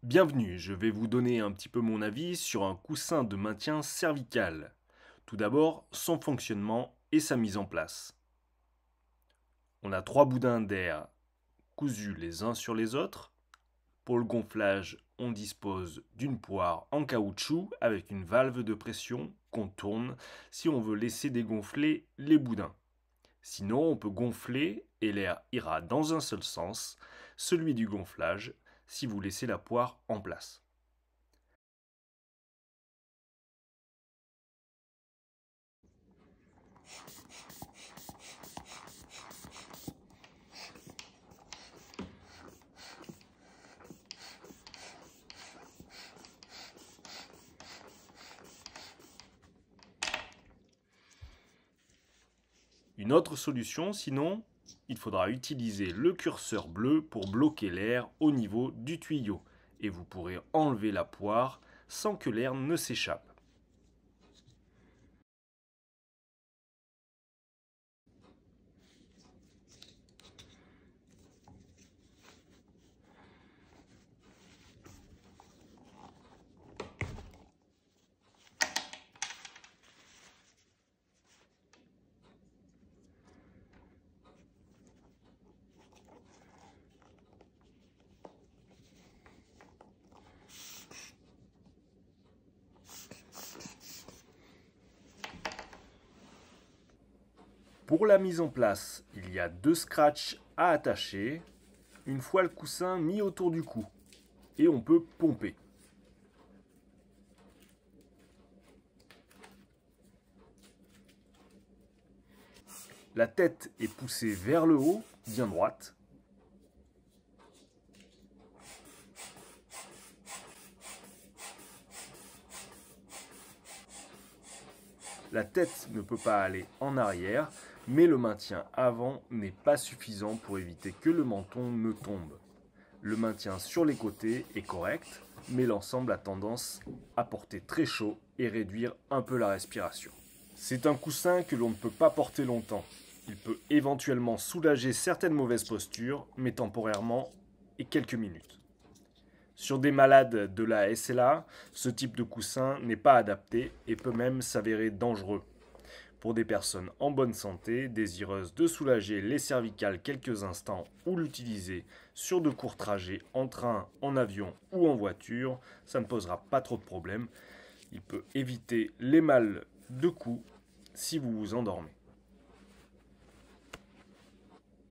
Bienvenue, je vais vous donner un petit peu mon avis sur un coussin de maintien cervical. Tout d'abord, son fonctionnement et sa mise en place. On a 3 boudins d'air cousus les uns sur les autres. Pour le gonflage, on dispose d'une poire en caoutchouc avec une valve de pression qu'on tourne si on veut laisser dégonfler les boudins. Sinon, on peut gonfler et l'air ira dans un seul sens, celui du gonflage, si vous laissez la poire en place. Une autre solution, sinon, il faudra utiliser le curseur bleu pour bloquer l'air au niveau du tuyau et vous pourrez enlever la poire sans que l'air ne s'échappe. Pour la mise en place, il y a 2 scratchs à attacher, une fois le coussin mis autour du cou, et on peut pomper. La tête est poussée vers le haut, bien droite. La tête ne peut pas aller en arrière, mais le maintien avant n'est pas suffisant pour éviter que le menton ne tombe. Le maintien sur les côtés est correct, mais l'ensemble a tendance à porter très chaud et réduire un peu la respiration. C'est un coussin que l'on ne peut pas porter longtemps. Il peut éventuellement soulager certaines mauvaises postures, mais temporairement et quelques minutes. Sur des malades de la SLA, ce type de coussin n'est pas adapté et peut même s'avérer dangereux. Pour des personnes en bonne santé, désireuses de soulager les cervicales quelques instants ou l'utiliser sur de courts trajets en train, en avion ou en voiture, ça ne posera pas trop de problèmes. Il peut éviter les mal de cou si vous vous endormez.